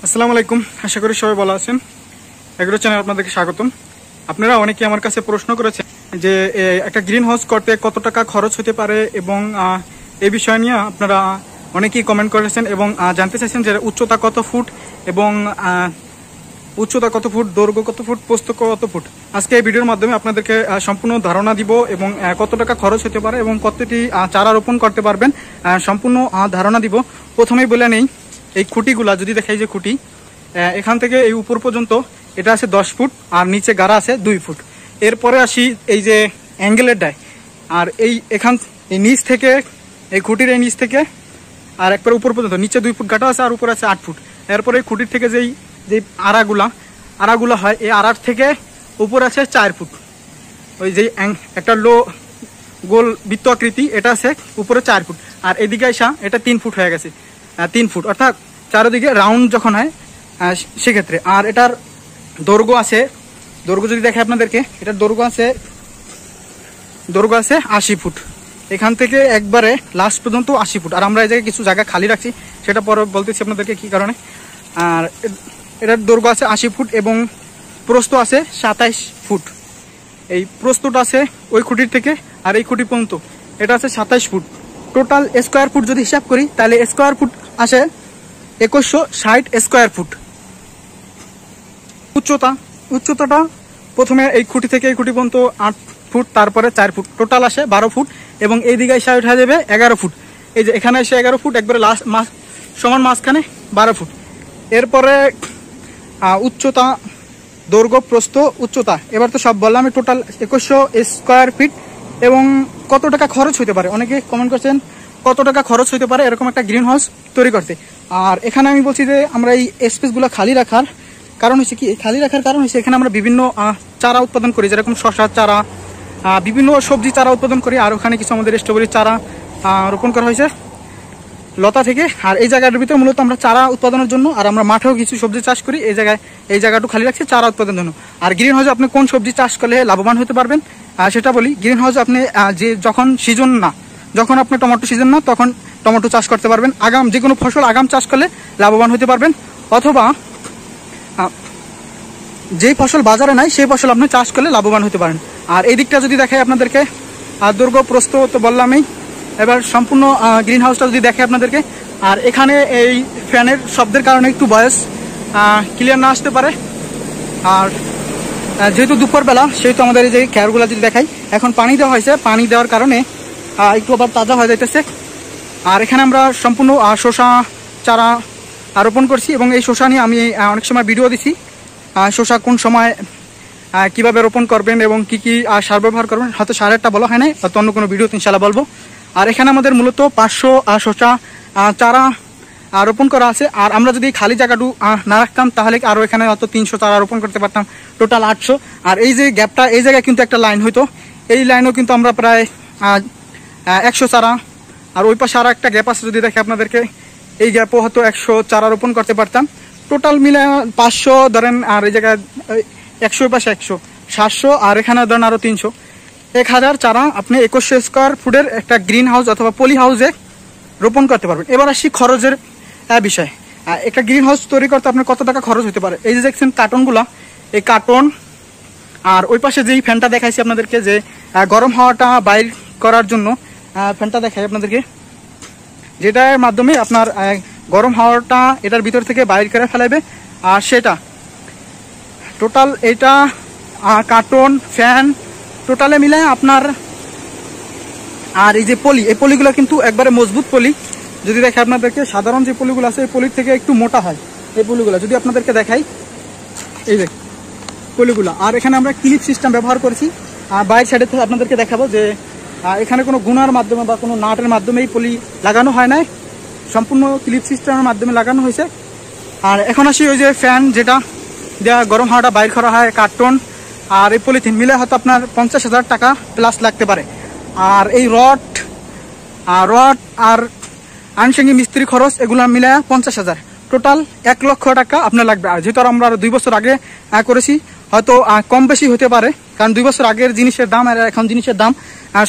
আসসালামু আলাইকুম, আশা করি সবাই ভালো আছেন। এগ্রো চ্যানেলে আপনাদেরকে স্বাগতম। আপনারা অনেকে আমার কাছে প্রশ্ন করেছেন যে একটা গ্রিন হাউস করতে কত টাকা খরচ হতে পারে এবং এই বিষয় নিয়ে আপনারা অনেকেই কমেন্ট করেছেন এবং জানতে চাইছেন যে উচ্চতা কত ফুট এবং উচ্চতা কত ফুট, দৈর্ঘ্য কত ফুট, প্রস্থ কত ফুট। আজকে এই ভিডিওর মাধ্যমে আপনাদেরকে সম্পূর্ণ ধারণা দিব এবং কত টাকা খরচ হতে পারে এবং কতটি চারা রোপণ করতে পারবেন সম্পূর্ণ ধারণা দিব। প্রথমেই বলে নেই, এই খুঁটিগুলা যদি দেখাই যে খুঁটি এখান থেকে এই উপর পর্যন্ত এটা আছে 10 ফুট আর নিচে গাড়া আছে 2 ফুট। এরপরে আসি এই যে অ্যাঙ্গেলের ডাই, আর এই নিচ থেকে এই খুঁটির এই নিচ থেকে আর একবার উপর পর্যন্ত নিচে 2 ফুট গাঁটা আছে আর উপরে আছে 8 ফুট। এরপরে এই খুঁটির থেকে যে আড়াগুলা হয়, এই আড়ার থেকে উপরে আছে 4 ফুট। ওই যে একটা গোল বৃত্ত আকৃতি, এটা আছে উপরে 4 ফুট আর এদিকে আসা এটা 3 ফুট হয়ে গেছে, 3 ফুট অর্থাৎ চারোদিকে রাউন্ড যখন হয় সেক্ষেত্রে। আর এটার দৈর্ঘ্য যদি দেখে আপনাদেরকে, এটার দৈর্ঘ্য আছে 80 ফুট, এখান থেকে একবারে লাস্ট পর্যন্ত 80 ফুট। আর আমরা এই জায়গায় কিছু জায়গা খালি রাখছি, সেটা পরে বলতেছি আপনাদেরকে কি কারণে। আর এটার দৈর্ঘ্য আছে 80 ফুট এবং প্রস্থ আছে 27 ফুট। এই প্রস্থটা আছে ওই খুঁটির থেকে আর এই খুঁটি পর্যন্ত, এটা আছে 27 ফুট। টোটাল স্কোয়ার ফুট যদি হিসাব করি তাহলে স্কোয়ার ফুট আসে 2160 স্কোয়ার ফুট। উচ্চতাটা প্রথমে এই খুঁটি থেকে এই খুঁটি পর্যন্ত 8 ফুট, তারপরে 4 ফুট, টোটাল আসে 12 ফুট এবং এই দিকে এসে উঠা যাবে 11 ফুট। এই যে এখানে এসে 11 ফুট, একবারে লাস্ট সমান মাঝখানে 12 ফুট। এরপরে উচ্চতা, দৈর্ঘ্য, প্রস্থ, উচ্চতা, এবার তো সব বললাম। Total 2100 square feet. এবং কত টাকা খরচ হতে পারে, অনেকে কমেন্ট করছেন কত টাকা খরচ হতে পারে এরকম একটা গ্রিন হাউস তৈরি করতে। আর এখানে আমি বলছি যে আমরা এই স্পেসগুলো খালি রাখার কারণ হচ্ছে কি, এখানে আমরা বিভিন্ন চারা উৎপাদন করি, যেরকম শশার চারা, বিভিন্ন সবজি চারা উৎপাদন করি। আর ওখানে কিছু আমাদের স্ট্রবেরির চারা রোপণ করা হয়েছে লতা থেকে। আর এই জায়গাটার ভিতরে মূলত আমরা চারা উৎপাদনের জন্য, আর আমরা মাঠেও কিছু সবজি চাষ করি, এই জায়গাটা খালি রাখছি চারা উৎপাদনের জন্য। আর গ্রিন হাউসে আপনি কোন সবজি চাষ করলে লাভবান হতে পারবেন সেটা বলি। গ্রিন হাউসে আপনি যখন আপনার টমেটো সিজন না, তখন টমেটো চাষ করতে পারবেন। যে কোনো ফসল আগাম চাষ করলে লাভবান হতে পারবেন, অথবা যেই ফসল বাজারে নাই সেই ফসল আপনি চাষ করলে লাভবান হতে পারেন। আর এই দিকটা যদি দেখাই আপনাদেরকে, দৈর্ঘ্য, প্রস্থ তো বললামই। এবার সম্পূর্ণ গ্রিন হাউসটা যদি দেখে আপনাদেরকে, আর এখানে এই ফ্যানের শব্দের কারণে একটু ভয়েস ক্লিয়ার না আসতে পারে। আর যেহেতু দুপুরবেলা, সেহেতু আমাদের এই যে খেয়ারগুলো যদি দেখাই, এখন পানি দেওয়া হয়েছে, পানি দেওয়ার কারণে একটু আবার তাজা হয়ে যাইতেছে। আর এখানে আমরা সম্পূর্ণ শসা চারা রোপণ করছি এবং এই শসা নিয়ে আমি অনেক সময় ভিডিও দিছি, শসা কোন সময় কিভাবে রোপণ করবেন এবং কি সার ব্যবহার করবেন। হয়তো সারেরটা বলা হয় নাই, হয়তো অন্য কোনো ভিডিও ইনশাল্লাহ বলবো। আর এখানে আমাদের মূলত 500 শসা চারা রোপণ করা আছে। আর আমরা যদি খালি জায়গাটু না রাখতাম তাহলে আরও এখানে হয়তো 300 চারা রোপণ করতে পারতাম, টোটাল 800। আর এই যে গ্যাপটা, এই জায়গায় কিন্তু একটা লাইন হইতো, এই লাইনেও কিন্তু আমরা প্রায় 100 চারা, আর ওই পাশে আরও একটা গ্যাপ আছে যদি দেখে আপনাদেরকে, এই গ্যাপও হয়তো 100 চারা রোপণ করতে পারতাম। টোটাল মিলে 500 ধরেন, আর এই জায়গায় 100 পাশে 100, 700, আর এখানে ধরেন আরও 300, 1000 চারা আপনি 2100 স্কোয়ার ফুটের একটা গ্রিন হাউস অথবা পলি হাউসে রোপণ করতে পারবেন। এবার আসি খরচের বিষয়। একটা গ্রিন হাউস তৈরি করতে আপনার কত টাকা খরচ হতে পারে। এই যে দেখছেন কার্টনগুলা, এই কার্টন, আর ওই পাশে যেই ফ্যানটা দেখাইছি আপনাদেরকে, যে গরম হাওয়াটা বাইর করার জন্য ফ্যানটা দেখাই আপনাদেরকে, যেটার মাধ্যমে আপনার গরম হাওয়াটা এটার ভিতর থেকে বাইর করে ফেলাবে। আর সেটা টোটাল, এটা কার্টন, ফ্যান টোটালে মিলে আপনার। আর এই যে পলি, এই পলিগুলো কিন্তু একবারে মজবুত পলি। যদি দেখে আপনাদেরকে, সাধারণ যে পলিগুলো আছে এই পলির থেকে একটু মোটা হয় এই পলিগুলো, যদি আপনাদেরকে দেখাই, এই যে পলিগুলো। আর এখানে আমরা ক্লিপ সিস্টেম ব্যবহার করেছি। আর বাইরের সাইডে থেকে আপনাদেরকে দেখাবো যে এখানে কোনো গুনার মাধ্যমে বা কোনো নাটের মাধ্যমে এই পলি লাগানো হয় নাই, সম্পূর্ণ ক্লিপ সিস্টেমের মাধ্যমে লাগানো হয়েছে। আর এখন আসি ওই যে ফ্যান, যেটা দেওয়া গরম হাওয়াটা বাইর করা হয়, কার্টন আর এই পলিথিন মিলে হয়তো আপনার 50,000 টাকা প্লাস লাগতে পারে। আর এই রড আর আনুষঙ্গিক মিস্ত্রি খরচ এগুলো মিলে 50,000, টোটাল 1 লক্ষ টাকা আপনার লাগবে। আর যেহেতু আমরা 2 বছর আগে করেছি, হয়তো কম বেশি হতে পারে, কারণ 2 বছর আগের জিনিসের দাম আর এখন জিনিসের দাম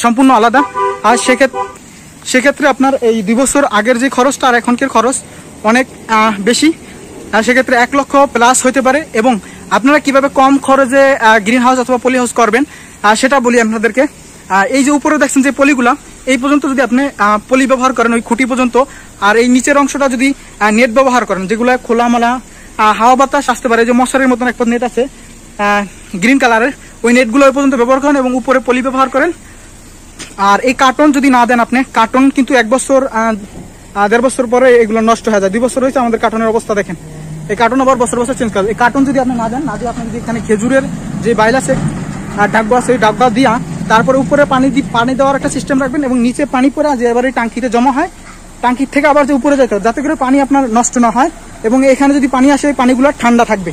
সম্পূর্ণ আলাদা। আর সেক্ষেত্রে আপনার এই 2 বছর আগের যে খরচটা আর এখনকার খরচ অনেক বেশি। সেক্ষেত্রে 1 লক্ষ প্লাস হতে পারে। এবং আপনারা কিভাবে কম খরচে গ্রিন হাউস অথবা পলি হাউস করবেন সেটা বলি আপনাদেরকে। এই যে উপরে দেখছেন যে পলিগুলা, এই পর্যন্ত যদি আপনি পলি ব্যবহার করেন ওই খুঁটি পর্যন্ত, আর এই নিচের অংশটা যদি নেট ব্যবহার করেন, যেগুলো খোলামেলা হাওয়া বাতাস আসতে পারে, যে মশারির মতন একটা নেট আছে গ্রিন কালারের, ওই নেটগুলো ওই পর্যন্ত ব্যবহার করেন এবং উপরে পলি ব্যবহার করেন। আর এই কার্টন যদি না দেন আপনি, কার্টন কিন্তু 1 বছর 1.5 বছর পরে এগুলো নষ্ট হয়ে যায়। 2 বছর হয়েছে আমাদের কার্টনের অবস্থা দেখেন, এই কার্টন আবার বছর বছর চেঞ্জ করে। এই কার্টন যদি আপনি না দেন, না দিয়ে আপনি যদি এখানে খেজুরের যে বাইল আছে ডাব্বা আছে, ওই ডাব্বা দিয়া তারপরে উপরে পানি দেওয়ার একটা সিস্টেম রাখবেন এবং নিচে পানি পরে যে এবারে টাঙ্কিতে জমা হয়, টাঙ্কির থেকে আবার যে উপরে যেতে হবে, যাতে করে পানি আপনার নষ্ট না হয়। এবং এখানে যদি পানি আসে, পানিগুলো ঠান্ডা থাকবে,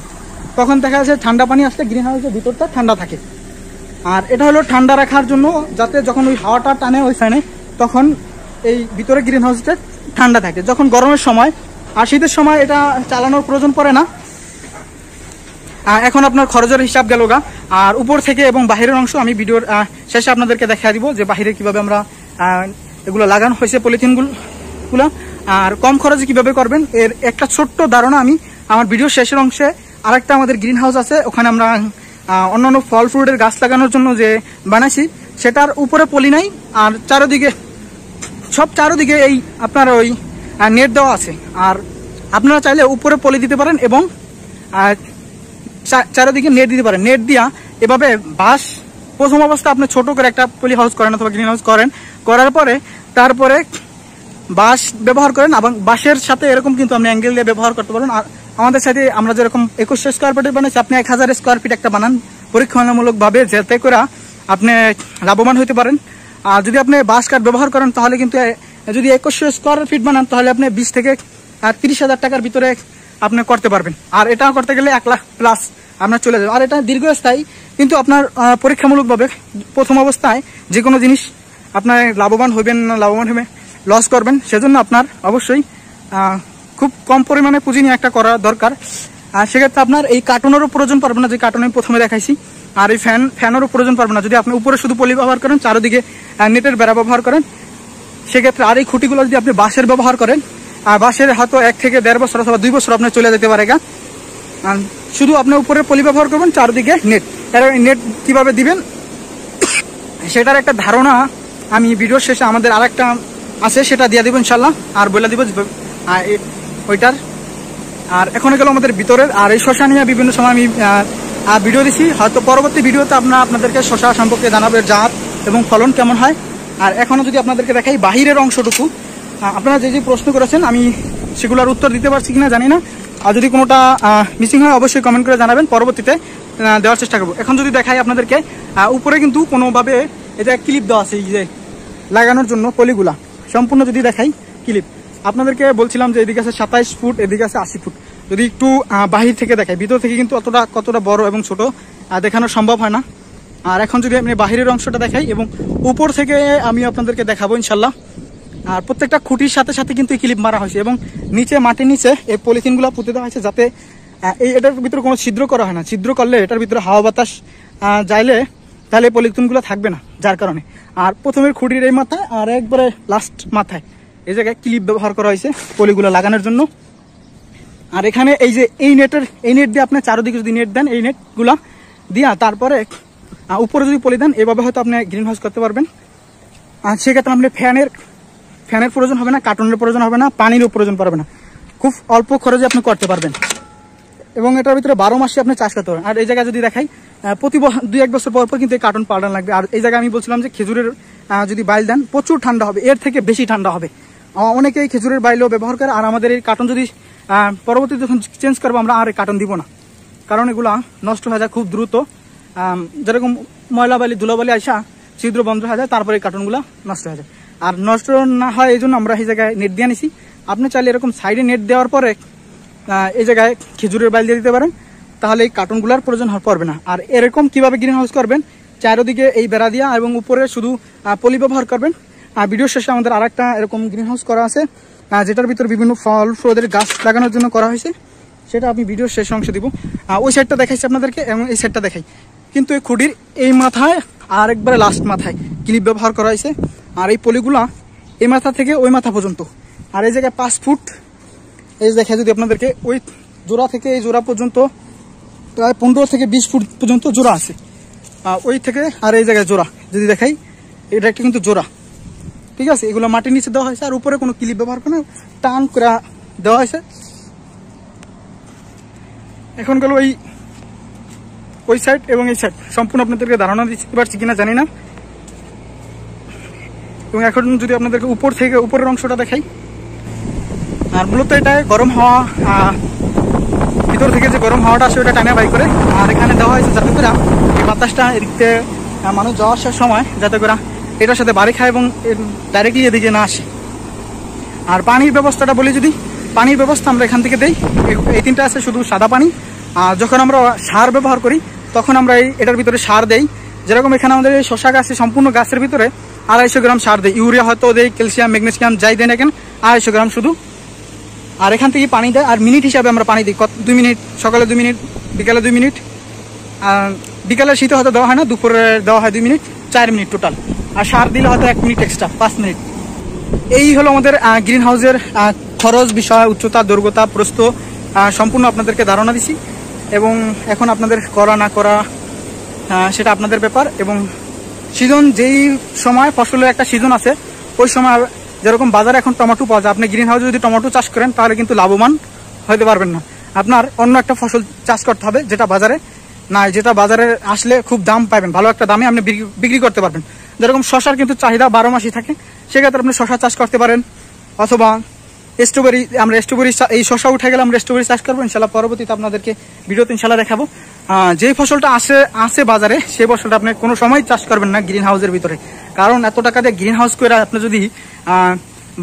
তখন দেখা যাচ্ছে ঠান্ডা পানি আসলে গ্রিন হাউসের ভিতরটা ঠান্ডা থাকে। আর এটা হলো ঠান্ডা রাখার জন্য, যাতে যখন ওই হাওয়াটা টানে ওই ফ্যানে, তখন এই ভিতরে গ্রিন হাউসটা ঠান্ডা থাকে। যখন গরমের সময় আর শীতের সময় এটা চালানোর প্রয়োজন পড়ে না। এখন আপনার খরচের হিসাব গেল গা। আর উপর থেকে এবং বাহিরের অংশ আমি ভিডিওর শেষে আপনাদেরকে দেখা দিব, যে বাহিরে কিভাবে আমরা এগুলো লাগানো হয়েছে পলিথিনগুলো, আর কম খরচে কিভাবে করবেন এর একটা ছোট্ট ধারণা আমি আমার ভিডিওর শেষের অংশে। আরেকটা আমাদের গ্রিন হাউস আছে, ওখানে আমরা অন্যান্য ফল ফ্রুটের গাছ লাগানোর জন্য যে বানাইছি, সেটার উপরে পলি নাই, আর চারোদিকে এই আপনার ওই নেট দেওয়া আছে। আর আপনারা চাইলে উপরে পলি দিতে পারেন এবং চারোদিকে নেট দিতে পারেন। নেট দিয়া এভাবে বাঁশ, প্রথম অবস্থা আপনি ছোট করে একটা পলি হাউস করেন অথবা গ্রিন হাউস করেন, করার পরে তারপরে বাঁশ ব্যবহার করেন। এবং বাঁশের সাথে এরকম কিন্তু আপনি অ্যাঙ্গেল দিয়ে ব্যবহার করতে পারেন। আর আমাদের সাথে আমরা যেরকম 2100 স্কোয়ার ফিটের বানাইছি, আপনি 1000 স্কোয়ার ফিট একটা বানান পরীক্ষামূলক ভাবে, যাতে করে আপনি লাভবান হতে পারেন। আর যদি আপনি বাঁশ কাঠ ব্যবহার করেন, তাহলে কিন্তু যদি 2100 স্কোয়ার ফিট বানান, তাহলে আপনি 20 থেকে 30,000 টাকার ভিতরে আপনি করতে পারবেন। আর এটা করতে গেলে 1 লাখ প্লাস আপনার চলে যাবে। আর এটা দীর্ঘস্থায়ী, কিন্তু আপনার পরীক্ষামূলকভাবে প্রথম অবস্থায় যে কোনো জিনিস আপনার লাভবান হবেন না লাভবান হবে, লস করবেন, সেজন্য আপনার অবশ্যই খুব কম পরিমাণে পুঁজি নিয়ে একটা করা দরকার। আর সেক্ষেত্রে আপনার এই কার্টনেরও প্রয়োজন পড়বে না, যে কার্টন আমি প্রথমে দেখাইছি। আর এই ফ্যানেরও প্রয়োজন পড়বে না, যদি আপনি উপরে শুধু পলি ব্যবহার করেন, চারোদিকে নেটের বেড়া ব্যবহার করেন। সেক্ষেত্রে আর এই খুঁটিগুলো যদি আপনি বাঁশের ব্যবহার করেন, আর বাঁশের হয়তো 1 থেকে 1.5 বছর অথবা 2 বছর আপনার চলে যেতে পারে। শুধু আপনি উপরে পলি ব্যবহার করবেন, চারদিকে নেট। নেট কিভাবে দিবেন সেটার একটা ধারণা আমি ভিডিওর শেষে আমাদের আরেকটা আছে, সেটা দিয়ে দিব ইনশাল্লাহ, আর বলে দিব ওইটার। আর এখন গেল আমাদের ভিতরের। আর এই শশা নিয়ে বিভিন্ন সময় আমি ভিডিও দিচ্ছি, হয়তো পরবর্তী ভিডিওতে আপনাদেরকে শশা সম্পর্কে জানাবে, জাত এবং ফলন কেমন হয়। আর এখনো যদি আপনাদেরকে দেখাই বাহিরের অংশটুকু, আপনারা যে প্রশ্ন করেছেন আমি সেগুলোর উত্তর দিতে পারছি কিনা জানি না। আর যদি কোনোটা মিসিং হয় অবশ্যই কমেন্ট করে জানাবেন, পরবর্তীতে দেওয়ার চেষ্টা করবো। এখন যদি দেখাই আপনাদেরকে, উপরে কিন্তু কোনোভাবে এটা ক্লিপ দেওয়া আছে, এই যে লাগানোর জন্য পলিগুলা সম্পূর্ণ যদি দেখাই ক্লিপ। আপনাদেরকে বলছিলাম যে এদিকে আছে 27 ফুট, এদিকে আছে 80 ফুট। যদি একটু বাহির থেকে দেখাই, ভিতর থেকে কিন্তু কতটা বড় এবং ছোট দেখানো সম্ভব হয় না। আর এখন যদি আমি বাহিরের অংশটা দেখাই এবং উপর থেকে আমি আপনাদেরকে দেখাবো ইনশাল্লাহ। আর প্রত্যেকটা খুঁটির সাথে সাথে কিন্তু ক্লিপ মারা হয়েছে এবং নিচে মাটির নিচে এই পলিথিনগুলো পুঁতে দেওয়া হয়েছে, যাতে এটার ভিতরে কোনো ছিদ্র করা হয় না। ছিদ্র করলে এটার ভিতরে হাওয়া বাতাস যাইলে তাহলে এই পলিথিনগুলো থাকবে না, যার কারণে। আর প্রথমের খুঁটির এই মাথায় আর একবারে লাস্ট মাথায় এই জায়গায় ক্লিপ ব্যবহার করা হয়েছে পলিগুলো লাগানোর জন্য। আর এখানে এই যে এই নেট দিয়ে আপনি চারোদিকে যদি নেট দেন, এই নেটগুলা দিয়া তারপরে উপরে যদি পলি দেন, এভাবে হয়তো আপনি গ্রিন হাউস করতে পারবেন। আর সেক্ষেত্রে আপনি ফ্যানের প্রয়োজন হবে না, কার্টনের প্রয়োজন হবে না, পানিরও প্রয়োজন পড়বে না, খুব অল্প খরচে আপনি করতে পারবেন। এবং এটার ভিতরে 12 মাসে আপনি চাষ করতে পারবেন। আর এই জায়গায় যদি দেখাই, প্রতি 2-1 বছর পর কিন্তু এই কার্টন পাল্টানো লাগবে। আর এই জায়গায় আমি বলছিলাম যে খেজুরের যদি বাইল দেন প্রচুর ঠান্ডা হবে, এর থেকে বেশি ঠান্ডা হবে। অনেকেই খেজুরের বাইলও ব্যবহার করে। আর আমাদের এই কার্টন যদি পরবর্তীতে যখন চেঞ্জ করবো, আমরা আর এই কার্টন দিব না, কারণ এগুলা নষ্ট হয়ে যায় খুব দ্রুত। যেরকম ময়লাবালি ধুলাবালি আসা ছিদ্র বন্ধ হয়ে যায়, তারপরে এই কার্টনগুলো নষ্ট হয়ে যায়। আর নষ্ট না হয় এই জন্য আমরা এই জায়গায় নেট দিয়ে নিছি। আপনি চাইলে এরকম সাইডে নেট দেওয়ার পরে এই জায়গায় খেজুরের বাইল দিয়ে দিতে পারেন, তাহলে এই কার্টনগুলোর প্রয়োজন পড়বে না। আর এরকম কিভাবে গ্রিন হাউস করবেন, চারোদিকে এই বেড়া দিয়া এবং উপরে শুধু পলি ব্যবহার করবেন। আর ভিডিও শেষে আমাদের আরেকটা এরকম গ্রিন হাউস করা আছে, যেটার ভিতরে বিভিন্ন ফল ফ্রুটের গাছ লাগানোর জন্য করা হয়েছে, সেটা আমি ভিডিওর শেষ অংশে দিব। ওই সাইডটা দেখাইছি আপনাদেরকে এবং এই সাইডটা দেখাই। কিন্তু এই খুঁটির এই মাথায় আর একবারে লাস্ট মাথায় ক্লিপ ব্যবহার করা হয়েছে। আর এই পলিগুলা এই মাথা থেকে ওই মাথা পর্যন্ত। আর এই জায়গায় 5 ফুট, এই দেখে যদি আপনাদেরকে ওই জোড়া থেকে এই জোড়া পর্যন্ত প্রায় 15 থেকে 20 ফুট পর্যন্ত জোড়া আছে। ওই থেকে আর এই জায়গায় জোড়া যদি দেখাই, এটা একটা কিন্তু জোড়া, ঠিক আছে। এগুলো মাটির নিচে দেওয়া হয়েছে, আর উপরে কোনো ক্লিপ ব্যবহার করে টান করে দেওয়া হয়েছে। এখন গেল ওই সাইড এবং এই সাইড সম্পূর্ণ আপনাদেরকে ধারণা দিতে পারছি কিনা জানি না। এবং এখন যদি আপনাদেরকে উপর থেকে উপরের অংশটা দেখাই, আর মূলত এটা গরম হাওয়া, ভিতর থেকে যে গরম হাওয়াটা আসে ওটা টানে বাই করে। আর এখানে দেওয়া হয়েছে যাতে করে এই বাতাসটা এদিকে মানুষ যাওয়া আসার সময় যাতে করে এটার সাথে বাড়ি খায় এবং ডাইরেক্টলি এদিকে না আসে। আর পানির ব্যবস্থাটা বলি, যদি পানির ব্যবস্থা আমরা এখান থেকে দেই, এই তিনটা আছে শুধু সাদা পানি। আর যখন আমরা সার ব্যবহার করি তখন আমরা এটার ভিতরে সার দেই। যেরকম এখানে আমাদের এই শশা গাছে সম্পূর্ণ গাছের ভিতরে 250 গ্রাম সার দেয়, ইউরিয়া হয়তো দেয়, ক্যালসিয়াম ম্যাগনেসিয়াম যাই দেয় না কেন 250 গ্রাম শুধু। আর এখান থেকে পানি দেয়, আর মিনিট হিসাবে আমরা পানি দিই, 2 মিনিট, সকালে 2 মিনিট, বিকালে 2 মিনিট। বিকালে শীতে হয়তো দেওয়া হয় না, দুপুরে দেওয়া হয় 2 মিনিট, 4 মিনিট টোটাল। আর সার দিলে হয়তো 1 মিনিট এক্সট্রা, 5 মিনিট। এই হলো আমাদের গ্রিন হাউসের খরচ, বিষয়, উচ্চতা, দৈর্ঘ্যতা, প্রস্থ সম্পূর্ণ আপনাদেরকে ধারণা দিছি। এবং এখন আপনাদের করা না করা সেটা আপনাদের ব্যাপার। এবং সিজন, যেই সময় ফসলের একটা সিজন আছে, ওই সময় যেরকম বাজারে এখন টমেটো পাওয়া যায়, আপনি গ্রিন হাউসে যদি টমেটো চাষ করেন তাহলে কিন্তু লাভবান হতে পারবেন না। আপনার অন্য একটা ফসল চাষ করতে হবে যেটা বাজারে নাই, যেটা বাজারে আসলে খুব দাম পাবেন, ভালো একটা দামে আপনি বিক্রি করতে পারবেন। যেরকম শশার কিন্তু চাহিদা 12 মাসই থাকে, সেক্ষেত্রে আপনি শশা চাষ করতে পারেন। অথবা স্ট্রবেরি, আমরা স্ট্রবেরি, এই শশা উঠে গেলে আমরা স্ট্রবেরি চাষ করবো ইনশাল্লাহ। পরবর্তীতে আপনাদেরকে ভিডিওতে ইনশাল্লাহ দেখাবো। যে ফসলটা আসে বাজারে, সেই ফসলটা আপনি কোনো সময় চাষ করবেন না গ্রিন হাউসের ভিতরে। কারণ এত টাকা দিয়ে গ্রিন হাউস করে আপনি যদি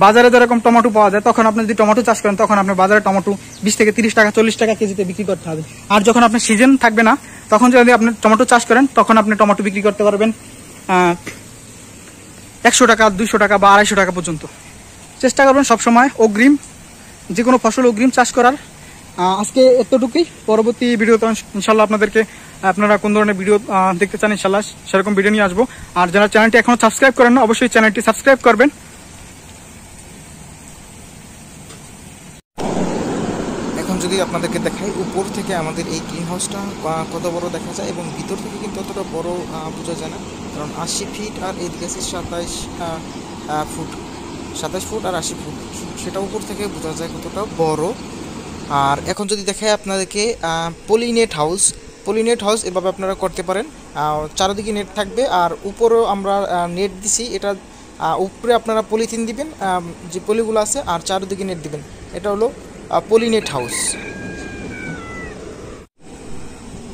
বাজারে যেরকম টমেটো পাওয়া যায়, তখন আপনি যদি টমেটো চাষ করেন তখন আপনার বাজারে টমেটো 20 থেকে 30 টাকা 40 টাকা কেজিতে বিক্রি করতে হবে। আর যখন আপনার সিজন থাকবে না, তখন যদি আপনি টমেটো চাষ করেন তখন আপনি টমেটো বিক্রি করতে পারবেন 100 টাকা, 200 টাকা বা 250 টাকা পর্যন্ত। চেষ্টা করবেন সবসময় অগ্রিম, যে কোনো ফসল অগ্রিম চাষ করার। আজকে এতটুকুই। পরবর্তী ভিডিওতে ইনশাল্লাহ আপনারা কোন ধরনের ভিডিও দেখতে চান ইনশাল্লাহ সেরকম ভিডিও নিয়ে আসবো। আর যারা চ্যানেলটি এখনো সাবস্ক্রাইব করেন না, অবশ্যই চ্যানেলটি সাবস্ক্রাইব করবেন। এখন যদি আপনাদেরকে দেখাই উপর থেকে আমাদের এই গ্রিন হাউসটা কত বড় দেখা যায়, এবং ভিতর থেকে কিন্তু অতটা বড় বোঝা যায় না, কারণ 80 ফিট আর এদিকে আছে 27 ফুট, 27 ফুট আর 80 ফুট, সেটা উপর থেকে বোঝা যায় কতটা বড়। আর এখন যদি দেখাই আপনাদেরকে পলিনেট হাউস এভাবে আপনারা করতে পারেন। চারিদিকে নেট থাকবে, আর উপরেও আমরা নেট দিছি, এটা উপরে আপনারা পলিথিন দিবেন, যে পলিগুলো আছে, আর চারিদিকে নেট দিবেন। এটা হলো পলিনেট হাউস।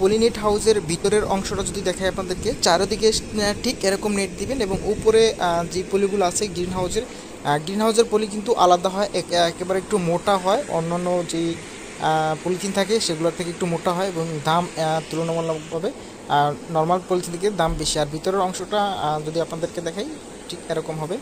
পলিনেট হাউসের ভিতরের অংশটা যদি দেখাই আপনাদেরকে, চারিদিকে ঠিক এরকম নেট দিবেন, এবং উপরে যে পলিগুলো আছে গ্রিন হাউসের পলি কিন্তু আলাদা হয়, একেবারে একটু মোটা হয়, অন্যান্য যেই পলিথিন থাকে সেগুলোর থেকে একটু মোটা হয়, এবং দাম তুলনামূলকভাবে নর্মাল পলিথিন থেকে দাম বেশি। আর ভিতরের অংশটা যদি আপনাদেরকে দেখাই ঠিক এরকম হবে।